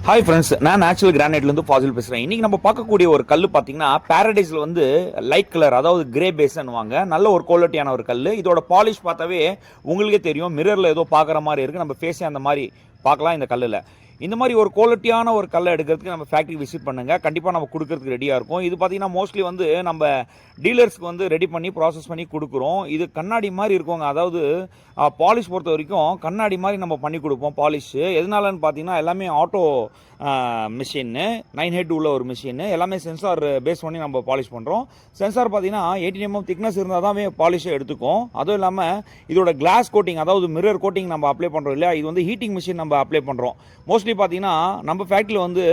Hi friends, நான் natural கிரானைட்லேருந்து Fazil பேசுகிறேன். இன்றைக்கி நம்ம பார்க்கக்கூடிய ஒரு கல் பார்த்தீங்கன்னா பேரடைஸில் வந்து லைட் கலர், அதாவது கிரே பேஸ்ன்னுவாங்க. நல்ல ஒரு குவாலிட்டியான ஒரு கல். இதோட பாலிஷ் பார்த்தாவே உங்களுக்கே தெரியும், மிரரில் ஏதோ பார்க்குற மாதிரி இருக்குது. நம்ம ஃபேஸே அந்த மாதிரி பார்க்கலாம் இந்த கல்லில். இந்த மாதிரி ஒரு குவாலிட்டியான ஒரு கல்லை எடுக்கிறதுக்கு நம்ம ஃபேக்ட்ரி விசிட் பண்ணுங்கள். கண்டிப்பாக நம்ம கொடுக்கறதுக்கு ரெடியாக இருக்கும். இது பார்த்தீங்கன்னா மோஸ்ட்லி வந்து நம்ம டீலர்ஸ்க்கு வந்து ரெடி பண்ணி ப்ராசஸ் பண்ணி கொடுக்குறோம். இது கண்ணாடி மாதிரி இருக்குங்க. அதாவது பாலிஷ் பொறுத்த வரைக்கும் கண்ணாடி மாதிரி நம்ம பண்ணி கொடுப்போம் பாலிஷு. எதனாலன்னு பார்த்தீங்கன்னா எல்லாமே ஆட்டோ மிஷின்னு 9 ஹெட் உள்ள ஒரு மிஷின்னு, எல்லாமே சென்சார் பேஸ் பண்ணி நம்ம பாலிஷ் பண்ணுறோம். சென்சார் பார்த்தீங்கன்னா 18 mm திக்னஸ் இருந்தால் தான் பாலிஷை எடுத்துக்கும். அதுவும் இல்லாமல் இதோட கிளாஸ் கோட்டிங், அதாவது மிரர் கோட்டிங் நம்ம அப்ளை பண்ணுறோம் இல்லையா, இது வந்து ஹீட்டிங் மிஷின் நம்ம அப்ளை பண்ணுறோம். மோஸ்ட்லி பார்த்தீங்கன்னா நம்ம ஃபேக்ட்ரியில் வந்து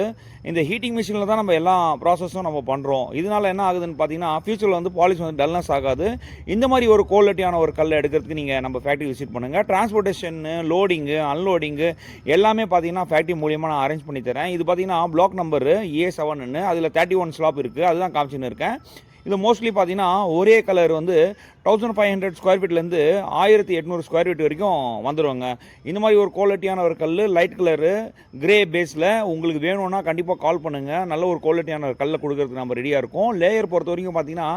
இந்த ஹீட்டிங் மிஷினில் தான் நம்ம எல்லா ப்ராசஸும் நம்ம பண்ணுறோம். இதனால் என்ன ஆகுதுன்னு பார்த்தீங்கன்னா ஃபியூச்சரில் வந்து பாலிஷ் வந்து டல்னஸ் ஆகாது. இந்த மாதிரி ஒரு குவாலிட்டியான ஒரு கல்லை எடுக்கிறதுக்கு நீங்கள் நம்ம ஃபேக்ட்ரி விசிட் பண்ணுங்கள். டிரான்ஸ்போர்ட்டேஷனு, லோடிங்கு, அன்லோடிங்கு எல்லாமே பார்த்தீங்கன்னா ஃபேக்ட்ரி மூலியமாக நான் அரேஞ்ச் பண்ணி தரேன். இது பார்த்தீங்கன்னா பிளாக் நம்பரு A7ன்னு, அதில் 31 ஸ்லாப் இருக்குது. அதுதான் காமிச்சுன்னு இருக்கேன். இது மோஸ்ட்லி பார்த்தீங்கன்னா ஒரே கலர் வந்து 1500 ஸ்கொயர் ஃபீட்லேருந்து 1800 ஸ்கொயர் ஃபீட் வரைக்கும் வந்துடுவாங்க. இந்த மாதிரி ஒரு குவாலிட்டியான ஒரு கல், லைட் கலரு கிரே பேஸில் உங்களுக்கு வேணும்னா கண்டிப்பாக கால் பண்ணுங்கள். நல்ல ஒரு குவாலிட்டியான ஒரு கல்லை கொடுக்கறதுக்கு நம்ம ரெடியாக இருக்கும். லேயர் பொறுத்த வரைக்கும் பார்த்தீங்கன்னா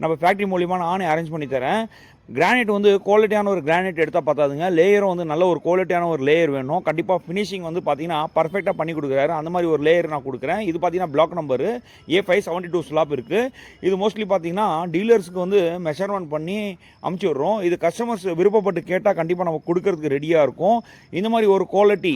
நம்ம ஃபேக்ட்ரி மூலிமா நானே அரேஞ்ச் பண்ணி தரேன். கிரானைட் வந்து குவாலிட்டியான ஒரு கிரானைட் எடுத்தால் பார்த்தாதுங்க, லேயரும் வந்து நல்ல ஒரு குவாலிட்டியான ஒரு லேயர் வேணும். கண்டிப்பாக ஃபினிஷிங் வந்து பார்த்தீங்கன்னா பர்ஃபெக்டாக பண்ணி கொடுக்குறாரு. அந்த மாதிரி ஒரு லேயர் நான் கொடுக்குறேன். இது பார்த்தீங்கன்னா பிளாக் நம்பரு A572 ஸ்லாப் இருக்குது. இது மோஸ்ட்லி பார்த்தீங்கன்னா டீலர்ஸுக்கு வந்து மெஷர்மெண்ட் பண்ணி அமுச்சு விட்றோம். இது கஸ்டமர்ஸ் விருப்பப்பட்டு கேட்டால் கண்டிப்பாக நம்ம கொடுக்கறதுக்கு ரெடியாக இருக்கும். இந்த மாதிரி ஒரு குவாலிட்டி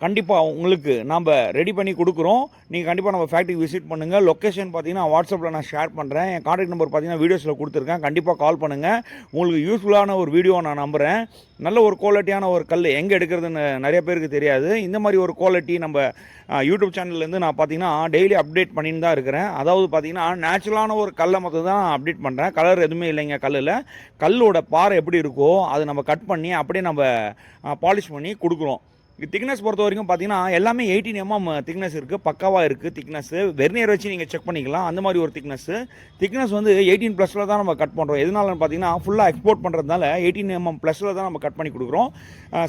கண்டிப்பாக உங்களுக்கு நம்ம ரெடி பண்ணி கொடுக்குறோம். நீங்கள் கண்டிப்பாக நம்ம ஃபேக்ட்ரிக்கு விசிட் பண்ணுங்கள். லொக்கேஷன் பார்த்தீங்கன்னா வாட்ஸ்அப்பில் நான் ஷேர் பண்ணுறேன். என் கான்டாக்ட் நம்பர் பார்த்தீங்கன்னா வீடியோஸில் கொடுத்துருக்கேன். கண்டிப்பாக கால் பண்ணுங்கள். உங்களுக்கு யூஸ்ஃபுல்லான ஒரு வீடியோ நான் நம்புகிறேன். நல்ல ஒரு குவாலிட்டியான ஒரு கல் எங்கே எடுக்கிறதுன்னு நிறைய பேருக்கு தெரியாது. இந்த மாதிரி ஒரு குவாலிட்டி நம்ம யூடியூப் சேனல்லேருந்து நான் பார்த்தீங்கன்னா டெய்லி அப்டேட் பண்ணின்னு தான் இருக்கிறேன். அதாவது பார்த்தீங்கன்னா நேச்சுரலான ஒரு கல்லை மட்டும் தான் அப்டேட் பண்ணுறேன். கலர் எதுவுமே இல்லைங்க கல்லில். கல்லோட பாறை எப்படி இருக்கோ அதை நம்ம கட் பண்ணி அப்படியே நம்ம பாலிஷ் பண்ணி கொடுக்குறோம். திக்னஸ் பொறுத்த வரைக்கும் பார்த்தீங்கன்னா எல்லாமே 18 mm திக்னஸ் இருக்குது. பக்காவாக இருக்குது திக்னஸ்ஸு. வெர்னியர் வச்சு நீங்கள் செக் பண்ணிக்கலாம். அந்த மாதிரி ஒரு திக்னஸ் வந்து 18+ தான் நம்ம கட் பண்ணுறோம். எதனாலன்னு பார்த்தீங்கன்னா ஃபுல்லாக எக்ஸ்போர்ட் பண்ணுறதுனால 18 mm+ தான் நம்ம கட் பண்ணி கொடுக்குறோம்.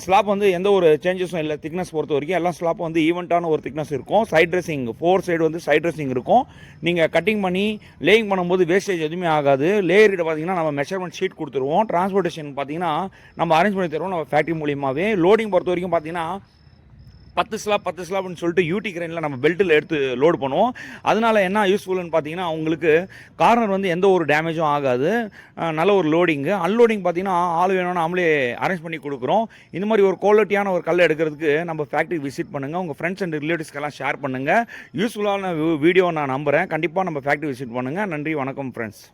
ஸ்லாப் வந்து எந்த ஒரு சேஞ்சஸும் இல்லை. திக்னஸ் பொறுத்த வரைக்கும் எல்லா ஸ்லாப்பும் வந்து ஈவெண்ட்டான ஒரு திக்னஸ் இருக்கும். சைட் ட்ரெஸ்ஸிங் 4 சைடு வந்து சைட் ட்ரெஸ்ஸிங் இருக்கும். நீங்கள் கட்டிங் பண்ணி லேயிங் பண்ணும்போது வேஸ்டேஜ் எதுவுமே ஆகாது. லேயர்கிட்ட பார்த்தீங்கன்னா நம்ம மெஷர்மெண்ட் ஷீட் கொடுத்துருவோம். டிரான்ஸ்போர்ட்டேஷன் பார்த்தீங்கன்னா நம்ம அரேஞ்ச் பண்ணி தருவோம் நம்ம ஃபேக்ட்ரி மூலியமாகவே. லோடிங் பொறுத்த வரைக்கும் பார்த்தீங்கன்னா 10 ஸ்லாப்னு சொல்லிட்டு யூடி கிரைனில் நம்ம பெல்ட்டில் எடுத்து லோடு பண்ணுவோம். அதனால் என்ன யூஸ்ஃபுல்னு பார்த்தீங்கன்னா உங்களுக்கு கார்னர் வந்து எந்த ஒரு டேமேஜும் ஆகாது. நல்ல ஒரு லோடிங்கு. அன்லோடிங் பார்த்தீங்கன்னா ஆள் வேணும்னா நம்மளே அரேஞ்ச் பண்ணி கொடுக்குறோம். இந்த மாதிரி ஒரு குவாலிட்டியான ஒரு கல் எடுக்கிறதுக்கு நம்ம ஃபேக்ட்ரி விசிட் பண்ணுங்கள். உங்கள் ஃப்ரெண்ட்ஸ் அண்ட் ரிலேட்டிவ்ஸ்க்கெல்லாம் ஷேர் பண்ணுங்கள். யூஸ்ஃபுல்லான வீடியோ நான் நம்புகிறேன். கண்டிப்பாக நம்ம ஃபேக்ட்ரி விசிட் பண்ணுங்கள். நன்றி, வணக்கம் ஃப்ரெண்ட்ஸ்.